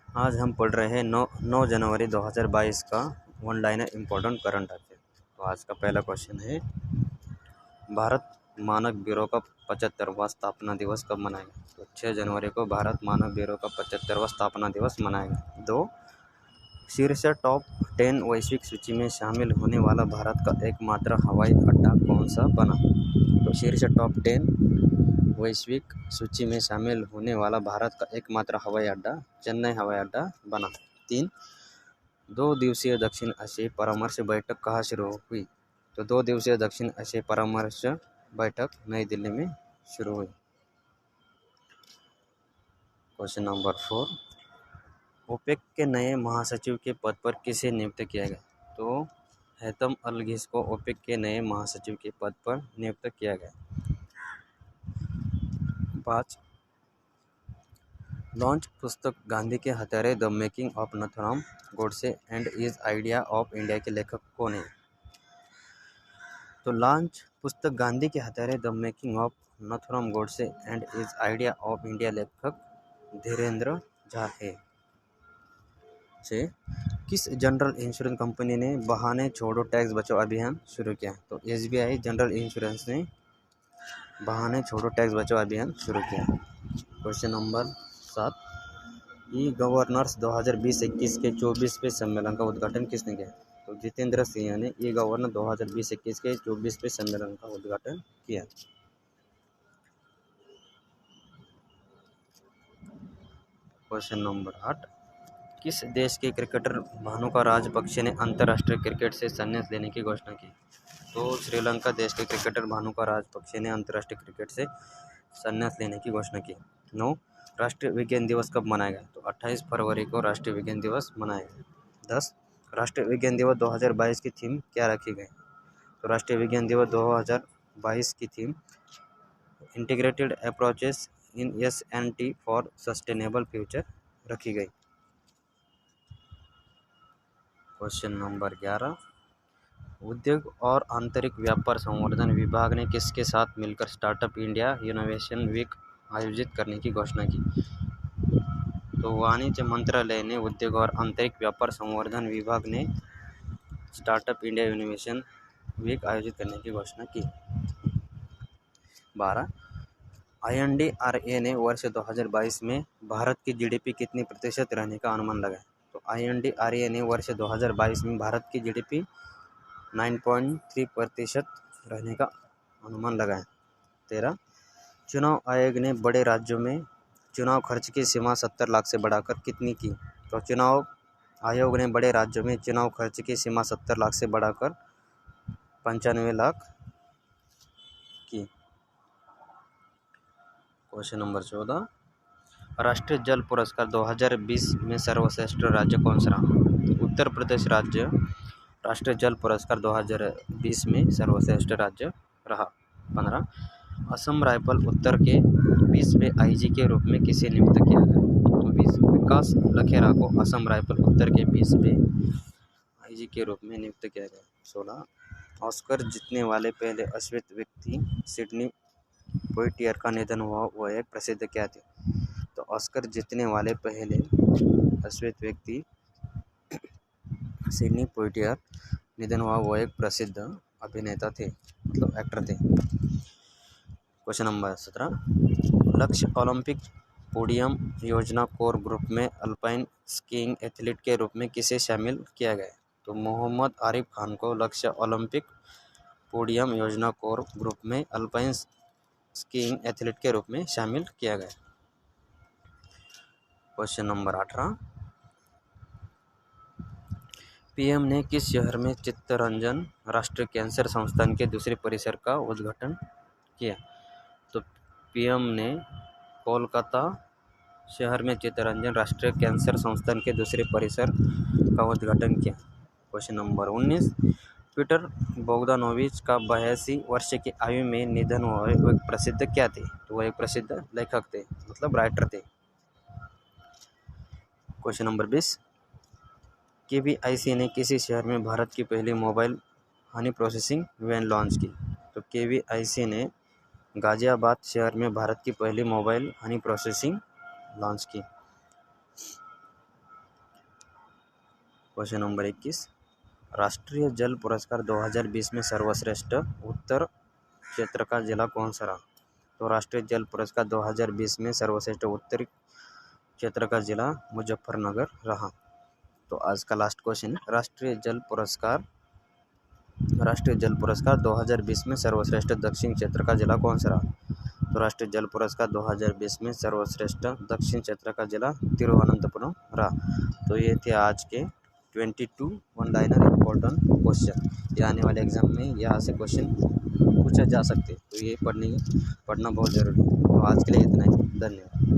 आज हम पढ़ रहे हैं 9 जनवरी 2022 का one liner important current affair. तो आज का पहला क्वेश्चन है, भारत मानक ब्यूरो का 75वां स्थापना दिवस कब मनाएगा? तो 6 जनवरी को भारत मानक ब्यूरो का 75वां स्थापना दिवस मनाएगा। 2, शीर्ष टॉप 10 वैश्विक सूची में शामिल होने वाला भारत का एकमात्र हवाई अड्डा कौन सा बना? तो शीर्ष टॉप 10 वैश्विक सूची में शामिल होने वाला भारत का एकमात्र हवाई अड्डा चेन्नई हवाई अड्डा बना। 3, 2 दिवसीय दक्षिण एशियाई परामर्श बैठक कहाँ शुरू हुई? तो 2 दिवसीय दक्षिण एशियाई परामर्श बैठक नई दिल्ली में शुरू हुई। क्वेश्चन नंबर 4, ओपेक के नए महासचिव के पद पर किसे नियुक्त किया गया? तो हैतम अल घिस को ओपेक के नए महासचिव के पद पर नियुक्त किया गया। 5, लॉन्च पुस्तक गांधी के हत्यारे the making of Nathuram Godse and is idea of India के लेखक कौन है? तो लॉन्च पुस्तक गांधी के हत्यारे the making of Nathuram Godse and is idea of India लेखक धीरेन्द्र झा है। 6, किस जनरल इंश्योरेंस कंपनी ने बहाने छोड़ो टैक्स बचाओ अभियान शुरू किया? तो SBI जनरल इंश्योरेंस ने बहाने छोड़ो टैक्स बचाओ अभियान शुरू किया। क्वेश्चन नंबर 7, ई गवर्नर्स 2020-21 के 24वें सम्मेलन का उद्घाटन किसने किया? तो जितेंद्र सिंह ने ई गवर्नर 2020-21 के 24वें सम्मेलन का उद्घाटन किया। क्वेश्चन नंबर 8, किस देश के क्रिकेटर भानुका राजपक्षे ने अंतर्राष्ट्रीय क्रिकेट से संन्यास लेने की घोषणा की? तो श्रीलंका देश के क्रिकेटर भानुका राजपक्षे ने अंतर्राष्ट्रीय क्रिकेट से संन्यास लेने की घोषणा की। 9, राष्ट्रीय विज्ञान दिवस कब मनाया गया? तो 28 फरवरी को राष्ट्रीय विज्ञान दिवस मनाया गया। 10, राष्ट्रीय विज्ञान दिवस 2022 की थीम क्या रखी गई? तो राष्ट्रीय विज्ञान दिवस 2022 की theme integrated approaches in S&T for sustainable future रखी गई। क्वेश्चन नंबर 11, उद्योग और आंतरिक व्यापार संवर्धन विभाग ने किसके साथ मिलकर स्टार्टअप इंडिया इनोवेशन वीक आयोजित करने की घोषणा की? तो वाणिज्य मंत्रालय ने उद्योग और आंतरिक व्यापार संवर्धन विभाग ने स्टार्टअप इंडिया इनोवेशन वीक आयोजित करने की घोषणा की। 12, INDRA ने वर्ष 2022 में भारत की GDP कितनी प्रतिशत रहने का अनुमान लगाया? तो INDRA ने वर्ष 2022 में भारत की GDP 9.3% रहने का अनुमान लगाया। 13, चुनाव आयोग ने बड़े राज्यों में चुनाव खर्च की सीमा 70 लाख से बढ़ाकर कितनी की? तो चुनाव आयोग ने बड़े राज्यों में चुनाव खर्च की सीमा 70 लाख से बढ़ाकर 95 लाख की। क्वेश्चन नंबर 14, राष्ट्रीय जल पुरस्कार 2020 में सर्वश्रेष्ठ राज्य कौन सा रहा? उत्तर प्रदेश राज्य राष्ट्रीय जल पुरस्कार 2020 में सर्वश्रेष्ठ राज्य रहा। 15, असम राइफल उत्तर के 20वें IG के रूप में किसे नियुक्त किया गया? तो विकास लखेरा को असम राइफल उत्तर के 20वें IG के रूप में नियुक्त किया गया। 16, ऑस्कर जीतने वाले पहले अश्वेत व्यक्ति सिडनी पोइटियर का निधन हुआ, वह एक प्रसिद्ध क्या थे? तो ऑस्कर जीतने वाले पहले अश्वेत व्यक्ति सिडनी पोइटियर निधन हुआ, वो एक प्रसिद्ध अभिनेता थे, मतलब एक्टर थे। क्वेश्चन नंबर 17, लक्ष्य ओलंपिक पोडियम योजना कोर ग्रुप में अल्पाइन स्कीइंग एथलीट के रूप में किसे शामिल किया गया? तो मोहम्मद आरिफ खान को लक्ष्य ओलंपिक पोडियम योजना कोर ग्रुप में अल्पाइन स्कीइंग एथलीट के रूप में शामिल किया गया। क्वेश्चन नंबर 18, PM ने किस शहर में चित्तरंजन राष्ट्रीय कैंसर संस्थान के दूसरे परिसर का उद्घाटन किया? तो PM ने कोलकाता शहर में चित्तरंजन राष्ट्रीय कैंसर संस्थान के दूसरे परिसर का उद्घाटन किया। क्वेश्चन नंबर 19, पीटर बोगदानोविच का 82 वर्ष की आयु में निधन हुआ, वो एक प्रसिद्ध क्या थे? तो वह एक प्रसिद्ध लेखक थे, मतलब राइटर थे। क्वेश्चन नंबर 20, KVIC ने किसी शहर में भारत की पहली mobile honey processing van launch की? तो KVIC ने गाजियाबाद शहर में भारत की पहली मोबाइल हनी प्रोसेसिंग लॉन्च की। क्वेश्चन नंबर 21, राष्ट्रीय जल पुरस्कार 2020 में सर्वश्रेष्ठ उत्तर क्षेत्र का जिला कौन सा रहा? तो राष्ट्रीय जल पुरस्कार 2020 में सर्वश्रेष्ठ उत्तरी क्षेत्र का जिला मुजफ्फरनगर रहा। तो आज का लास्ट क्वेश्चन, राष्ट्रीय जल पुरस्कार 2020 में सर्वश्रेष्ठ दक्षिण क्षेत्र का जिला कौन सा रहा? तो राष्ट्रीय जल पुरस्कार 2020 में सर्वश्रेष्ठ दक्षिण क्षेत्र का जिला तिरुवनंतपुरम रहा। तो ये थे आज के 22 वन लाइनर इम्पोर्टेंट क्वेश्चन। ये आने वाले एग्जाम में यहाँ से क्वेश्चन पूछे जा सकते, तो ये पढ़ना बहुत ज़रूरी है। तो आज के लिए इतना ही, धन्यवाद।